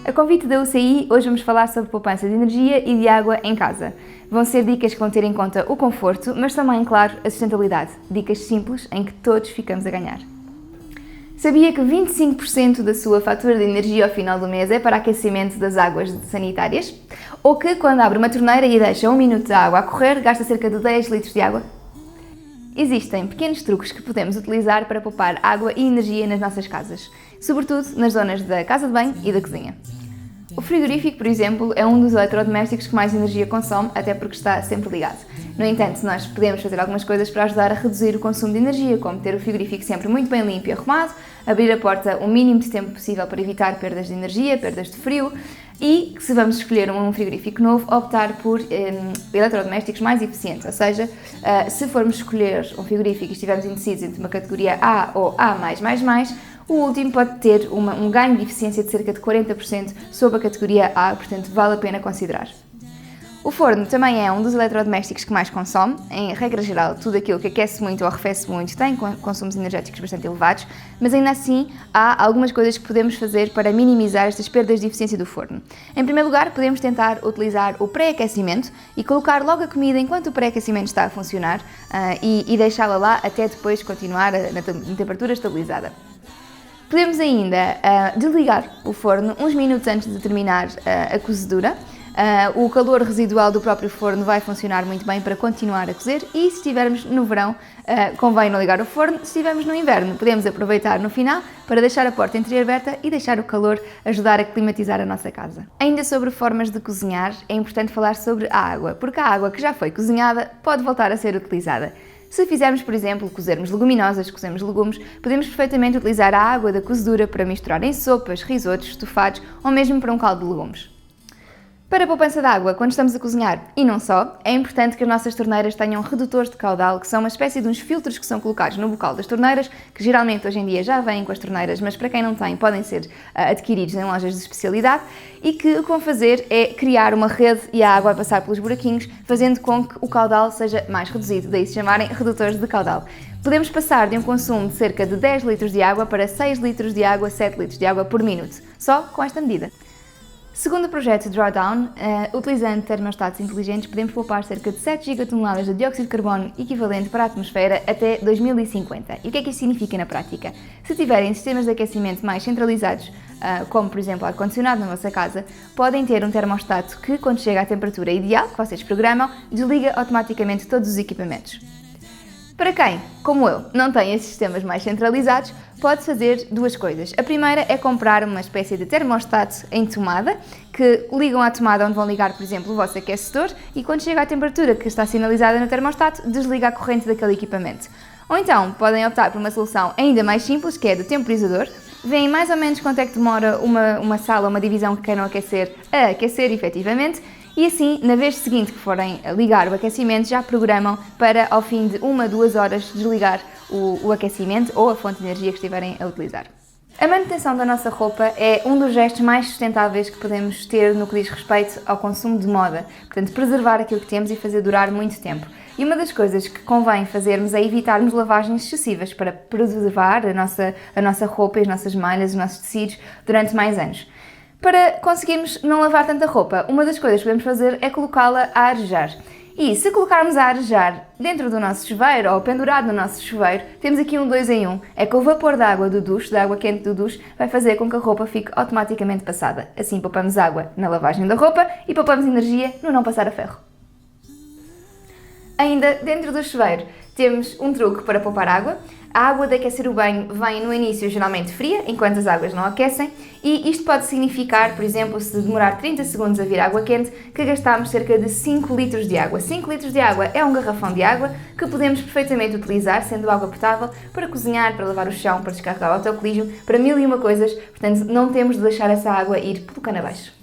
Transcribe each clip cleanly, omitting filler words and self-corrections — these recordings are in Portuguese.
A convite da UCI, hoje vamos falar sobre poupança de energia e de água em casa. Vão ser dicas que vão ter em conta o conforto, mas também, claro, a sustentabilidade. Dicas simples em que todos ficamos a ganhar. Sabia que 25% da sua fatura de energia ao final do mês é para aquecimento das águas sanitárias? Ou que, quando abre uma torneira e deixa 1 minuto de água a correr, gasta cerca de 10 litros de água? Existem pequenos truques que podemos utilizar para poupar água e energia nas nossas casas, sobretudo nas zonas da casa de banho e da cozinha. O frigorífico, por exemplo, é um dos eletrodomésticos que mais energia consome, até porque está sempre ligado. No entanto, nós podemos fazer algumas coisas para ajudar a reduzir o consumo de energia, como ter o frigorífico sempre muito bem limpo e arrumado, abrir a porta o mínimo de tempo possível para evitar perdas de energia, perdas de frio e, se vamos escolher um frigorífico novo, optar por eletrodomésticos mais eficientes, ou seja, se formos escolher um frigorífico e estivermos indecisos entre uma categoria A ou A+++, o último pode ter um ganho de eficiência de cerca de 40% sobre a categoria A, portanto vale a pena considerar. O forno também é um dos eletrodomésticos que mais consome. Em regra geral, tudo aquilo que aquece muito ou arrefece muito tem consumos energéticos bastante elevados, mas ainda assim há algumas coisas que podemos fazer para minimizar estas perdas de eficiência do forno. Em primeiro lugar, podemos tentar utilizar o pré-aquecimento e colocar logo a comida enquanto o pré-aquecimento está a funcionar e deixá-la lá até depois continuar na temperatura estabilizada. Podemos ainda desligar o forno uns minutos antes de terminar a cozedura. O calor residual do próprio forno vai funcionar muito bem para continuar a cozer e se estivermos no verão, convém não ligar o forno. Se estivermos no inverno, podemos aproveitar no final para deixar a porta entreaberta e deixar o calor ajudar a climatizar a nossa casa. Ainda sobre formas de cozinhar, é importante falar sobre a água, porque a água que já foi cozinhada pode voltar a ser utilizada. Se fizermos, por exemplo, cozermos leguminosas, cozermos legumes, podemos perfeitamente utilizar a água da cozedura para misturar em sopas, risotos, estofados ou mesmo para um caldo de legumes. Para a poupança de água, quando estamos a cozinhar, e não só, é importante que as nossas torneiras tenham redutores de caudal, que são uma espécie de uns filtros que são colocados no bocal das torneiras, que geralmente hoje em dia já vêm com as torneiras, mas para quem não tem, podem ser adquiridos em lojas de especialidade, e que o que vão fazer é criar uma rede e a água a passar pelos buraquinhos, fazendo com que o caudal seja mais reduzido, daí se chamarem redutores de caudal. Podemos passar de um consumo de cerca de 10 litros de água para 6 litros de água, 7 litros de água por minuto, só com esta medida. Segundo o projeto Drawdown, utilizando termostatos inteligentes, podemos poupar cerca de 7 gigatoneladas de dióxido de carbono equivalente para a atmosfera até 2050. E o que é que isso significa na prática? Se tiverem sistemas de aquecimento mais centralizados, como por exemplo ar-condicionado na vossa casa, podem ter um termostato que, quando chega à temperatura ideal que vocês programam, desliga automaticamente todos os equipamentos. Para quem, como eu, não tem esses sistemas mais centralizados, pode fazer duas coisas. A primeira é comprar uma espécie de termostato em tomada, que ligam à tomada onde vão ligar, por exemplo, o vosso aquecedor e quando chega à temperatura que está sinalizada no termostato, desliga a corrente daquele equipamento. Ou então, podem optar por uma solução ainda mais simples, que é do temporizador. Veem mais ou menos quanto é que demora uma sala, uma divisão que queiram aquecer, a aquecer efetivamente. E assim, na vez seguinte que forem ligar o aquecimento, já programam para, ao fim de 1 a 2 horas, desligar o aquecimento ou a fonte de energia que estiverem a utilizar. A manutenção da nossa roupa é um dos gestos mais sustentáveis que podemos ter no que diz respeito ao consumo de moda. Portanto, preservar aquilo que temos e fazer durar muito tempo. E uma das coisas que convém fazermos é evitarmos lavagens excessivas para preservar a nossa roupa, as nossas malhas, os nossos tecidos durante mais anos. Para conseguirmos não lavar tanta roupa, uma das coisas que podemos fazer é colocá-la a arejar. E se colocarmos a arejar dentro do nosso chuveiro ou pendurado no nosso chuveiro, temos aqui um 2 em 1. É que o vapor da água do duche, da água quente do duche, vai fazer com que a roupa fique automaticamente passada. Assim poupamos água na lavagem da roupa e poupamos energia no não passar a ferro. Ainda dentro do chuveiro temos um truque para poupar água. A água de aquecer o banho vem no início geralmente fria, enquanto as águas não aquecem, e isto pode significar, por exemplo, se demorar 30 segundos a vir água quente, que gastamos cerca de 5 litros de água. 5 litros de água é um garrafão de água que podemos perfeitamente utilizar, sendo água potável, para cozinhar, para lavar o chão, para descarregar o autocolismo, para mil e uma coisas, portanto não temos de deixar essa água ir pelo cano abaixo.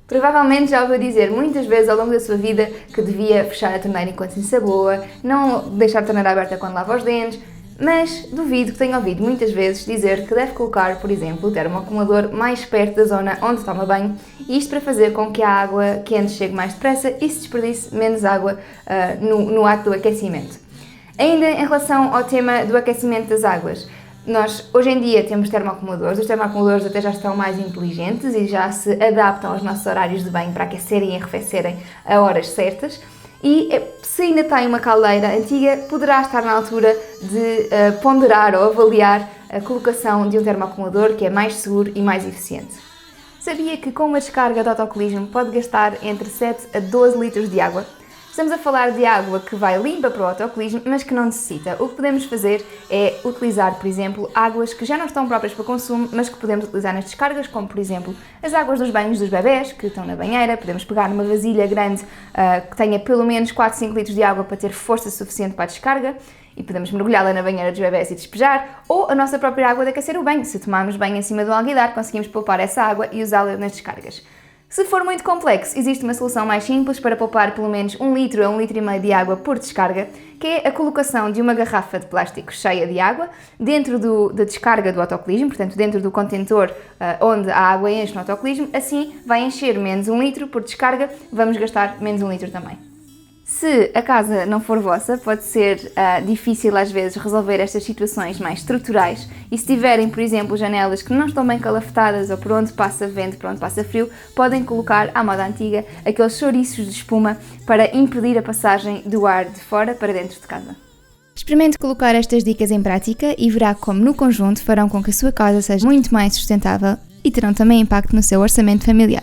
Provavelmente já ouviu dizer muitas vezes ao longo da sua vida que devia fechar a torneira enquanto se ensaboa, não deixar a torneira aberta quando lava os dentes, Mas duvido que tenha ouvido muitas vezes dizer que deve colocar, por exemplo, o termoacumulador mais perto da zona onde toma banho, isto para fazer com que a água quente chegue mais depressa e se desperdice menos água no ato do aquecimento. Ainda em relação ao tema do aquecimento das águas, nós hoje em dia temos termoacumuladores, os termoacumuladores até já estão mais inteligentes e já se adaptam aos nossos horários de banho para aquecerem e arrefecerem a horas certas. E se ainda tem uma caldeira antiga, poderá estar na altura de ponderar ou avaliar a colocação de um termoacumulador que é mais seguro e mais eficiente. Sabia que com uma descarga de autocolismo pode gastar entre 7 a 12 litros de água? Estamos a falar de água que vai limpa para o autocolismo, mas que não necessita. O que podemos fazer é utilizar, por exemplo, águas que já não estão próprias para consumo, mas que podemos utilizar nas descargas, como por exemplo as águas dos banhos dos bebés, que estão na banheira. Podemos pegar numa vasilha grande que tenha pelo menos 4, 5 litros de água para ter força suficiente para a descarga e podemos mergulhá-la na banheira dos bebés e despejar, ou a nossa própria água de aquecer o banho. Se tomarmos banho em cima de um alguidar, conseguimos poupar essa água e usá-la nas descargas. Se for muito complexo, existe uma solução mais simples para poupar pelo menos 1 litro a 1,5 litro de água por descarga, que é a colocação de uma garrafa de plástico cheia de água dentro da descarga do autocolismo, portanto dentro do contentor onde a água enche no autocolismo. Assim vai encher menos 1 litro por descarga, vamos gastar menos 1 litro também. Se a casa não for vossa, pode ser difícil às vezes resolver estas situações mais estruturais e se tiverem, por exemplo, janelas que não estão bem calafetadas ou por onde passa vento, por onde passa frio, podem colocar, à moda antiga, aqueles chouriços de espuma para impedir a passagem do ar de fora para dentro de casa. Experimente colocar estas dicas em prática e verá como no conjunto farão com que a sua casa seja muito mais sustentável e terão também impacto no seu orçamento familiar.